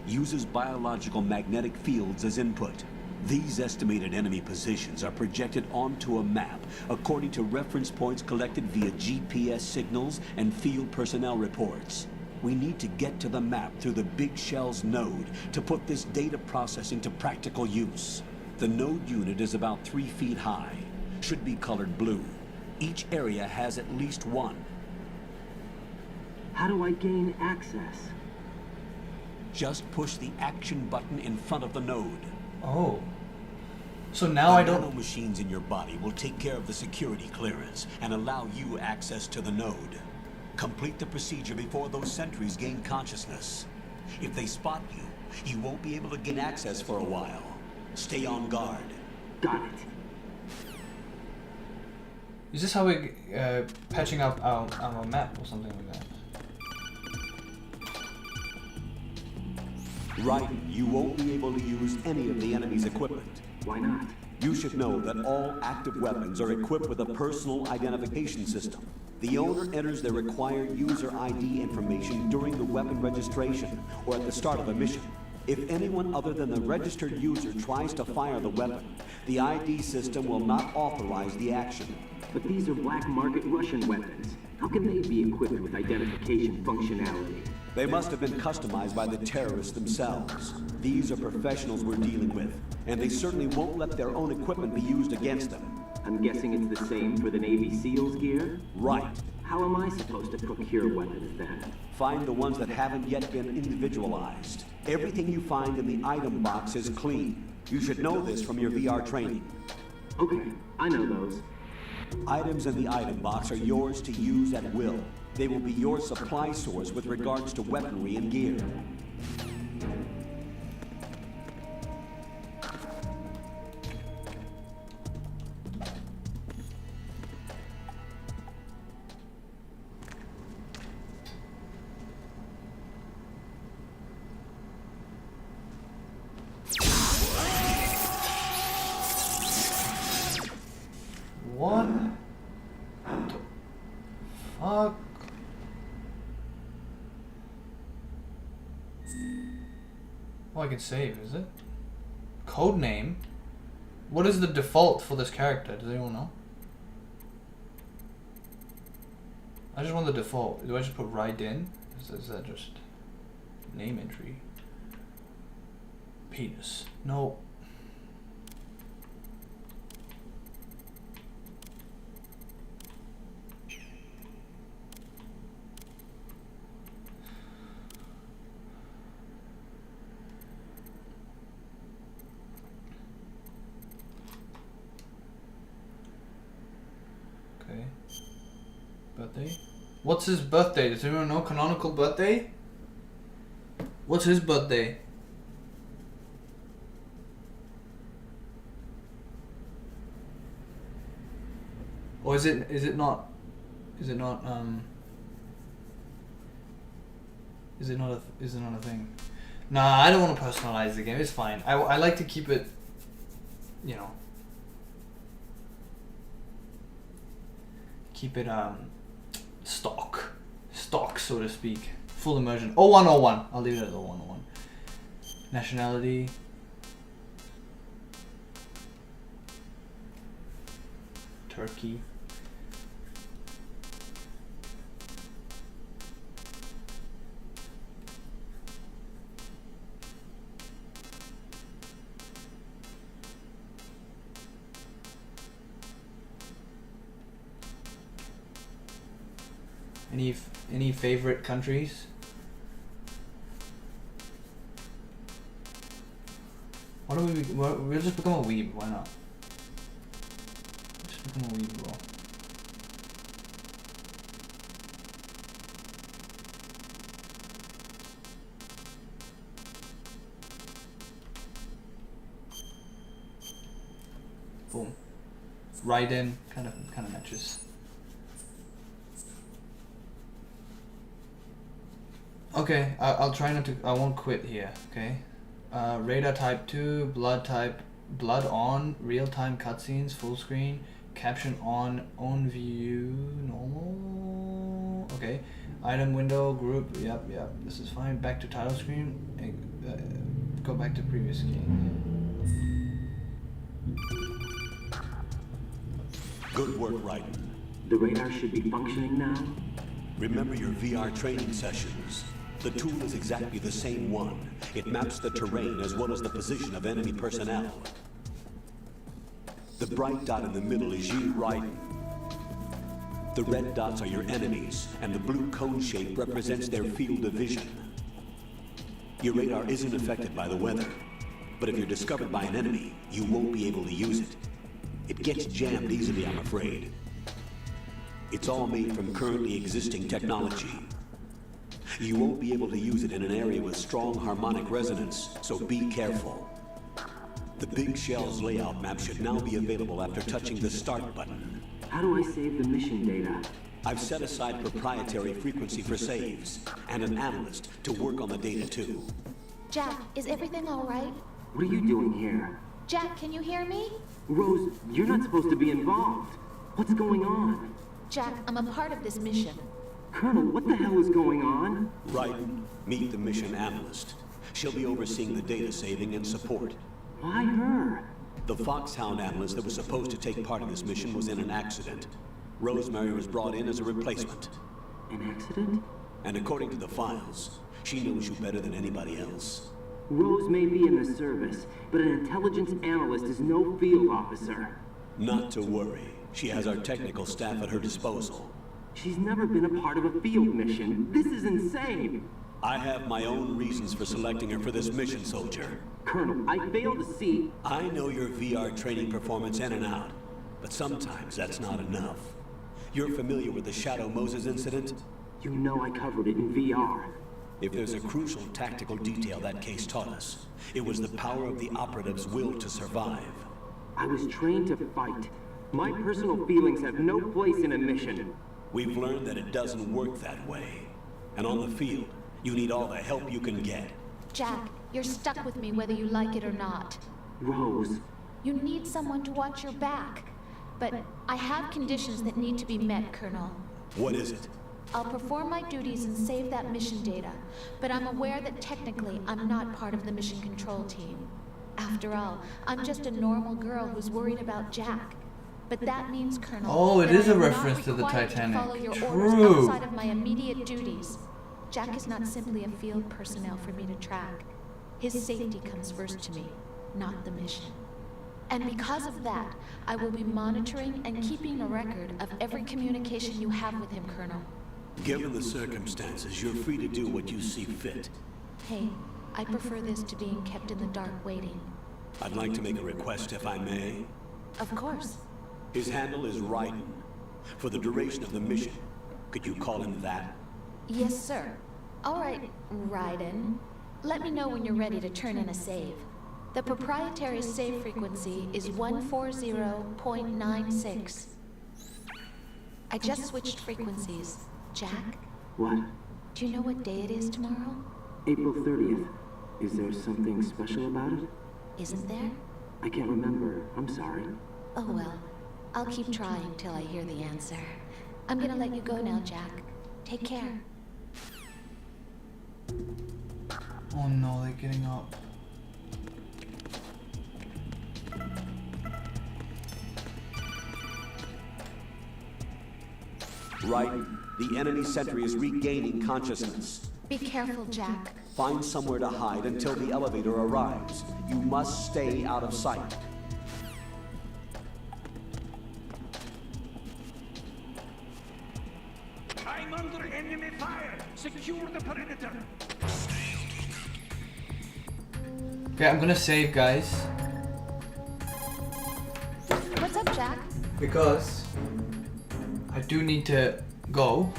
uses biological magnetic fields as input. These estimated enemy positions are projected onto a map according to reference points collected via GPS signals and field personnel reports. We need to get to the map through the Big Shell's node to put this data processing to practical use. The node unit is about 3 feet high. Should be colored blue. Each area has at least one. How do I gain access? Just push the action button in front of the node. Oh. So now I don't... The machines in your body will take care of the security clearance and allow you access to the node. Complete the procedure before those sentries gain consciousness. If they spot you, You won't be able to gain access for a while. Stay on guard. Got it. Is this how we patching up our map or something like that? Right, you won't be able to use any of the enemy's equipment. Why not? You should know that all active weapons are equipped with a personal identification system. The owner enters their required user ID information during the weapon registration or at the start of a mission. If anyone other than the registered user tries to fire the weapon, the ID system will not authorize the action. But these are black market Russian weapons. How can they be equipped with identification functionality? They must have been customized by the terrorists themselves. These are professionals we're dealing with, and they certainly won't let their own equipment be used against them. I'm guessing it's the same for the Navy SEALs gear? Right. How am I supposed to procure weapons then? Find the ones that haven't yet been individualized. Everything you find in the item box is clean. You should know this from your VR training. Okay, I know those. Items in the item box are yours to use at will. They will be your supply source with regards to weaponry and gear. What the fuck? Oh, I can save, is it? Codename? What is the default for this character? Does anyone know? I just want the default. Do I just put Raiden? Is that just name entry? Penis. No. Okay. Birthday? What's his birthday? Does anyone know canonical birthday? What's his birthday? Or is it not is it not a thing? Nah, I don't want to personalize the game. It's fine. I like to keep it, you know, keep it stock, so to speak. Full immersion. 0101. I'll leave it at 0101. Nationality. Turkey. Any favorite countries? Why don't we'll just become a weeb, why not? Just become a weeb, bro. Boom. Raiden kind of matches. Okay, I'll try not to. I won't quit here. Okay. Radar type 2, blood type, blood on, real time cutscenes, full screen, caption on, own view, normal. Okay. Item window, group. Yep. This is fine. Back to title screen. Go back to previous game. Good work, Raiden. The radar should be functioning now? Remember your VR training sessions. The tool is exactly the same one. It maps the terrain as well as the position of enemy personnel. The bright dot in the middle is you, Raiden. The red dots are your enemies, and the blue cone shape represents their field of vision. Your radar isn't affected by the weather, but if you're discovered by an enemy, you won't be able to use it. It gets jammed easily, I'm afraid. It's all made from currently existing technology. You won't be able to use it in an area with strong harmonic resonance, so be careful. The Big Shell's layout map should now be available after touching the Start button. How do I save the mission data? I've set aside proprietary frequency for saves, and an analyst to work on the data too. Jack, is everything all right? What are you doing here? Jack, can you hear me? Rose, you're not supposed to be involved. What's going on? Jack, I'm a part of this mission. Colonel, what the hell is going on? Right. Meet the mission analyst. She'll be overseeing the data saving and support. Why her? The Foxhound analyst that was supposed to take part in this mission was in an accident. Rosemary was brought in as a replacement. An accident? And according to the files, she knows you better than anybody else. Rose may be in the service, but an intelligence analyst is no field officer. Not to worry. She has our technical staff at her disposal. She's never been a part of a field mission. This is insane. I have my own reasons for selecting her for this mission, soldier. Colonel, I fail to see... I know your VR training performance in and out, but sometimes that's not enough. You're familiar with the Shadow Moses incident? You know I covered it in VR. If there's a crucial tactical detail that case taught us, it was the power of the operative's will to survive. I was trained to fight. My personal feelings have no place in a mission. We've learned that it doesn't work that way. And on the field, you need all the help you can get. Jack, you're stuck with me whether you like it or not. Rose. You need someone to watch your back. But I have conditions that need to be met, Colonel. What is it? I'll perform my duties and save that mission data, but I'm aware that technically I'm not part of the mission control team. After all, I'm just a normal girl who's worried about Jack. But that means, Colonel, oh, it that is I a am reference not to the required Titanic. To follow your True. orders outside of my immediate duties. Jack is not simply a field personnel for me to track. His safety comes first to me, not the mission. And because of that, I will be monitoring and keeping a record of every communication you have with him, Colonel. Given the circumstances, you're free to do what you see fit. Hey, I prefer this to being kept in the dark waiting. I'd like to make a request, if I may. Of course. His handle is Raiden. For the duration of the mission, could you call him that? Yes, sir. All right, Raiden. Let me know when you're ready to turn in a save. The proprietary save frequency is 140.96. I just switched frequencies. Jack? What? Do you know what day it is tomorrow? April 30th. Is there something special about it? Isn't there? I can't remember. I'm sorry. Oh well. I'll keep trying till I hear the answer. I'm gonna let you go now, Jack. Take care. Oh no, they're getting up. Right. The enemy sentry is regaining consciousness. Be careful, Jack. Find somewhere to hide until the elevator arrives. You must stay out of sight. I'm under enemy fire. Secure the perimeter. Okay, I'm gonna save, guys. What's up, Jack? Because I do need to go.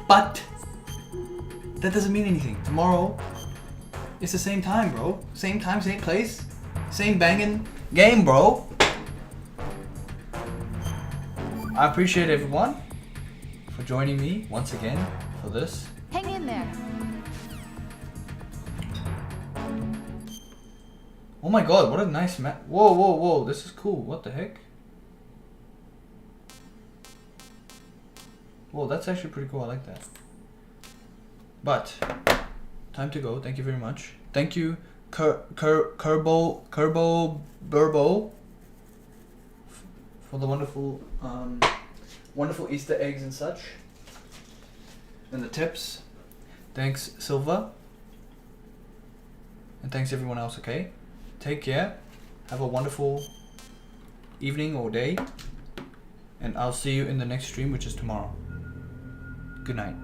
But that doesn't mean anything. Tomorrow, it's the same time, bro. Same time, same place, same banging game, bro. I appreciate everyone for joining me once again for this. Hang in there. Oh my god, what a nice map. Whoa, whoa, whoa, this is cool. What the heck? Whoa, that's actually pretty cool. I like that. But, time to go. Thank you very much. Thank you, Kerbo Burbo, for the wonderful, wonderful Easter eggs and such. And the tips. Thanks, Silva. And thanks everyone else, okay? Take care. Have a wonderful evening or day. And I'll see you in the next stream, which is tomorrow. Good night.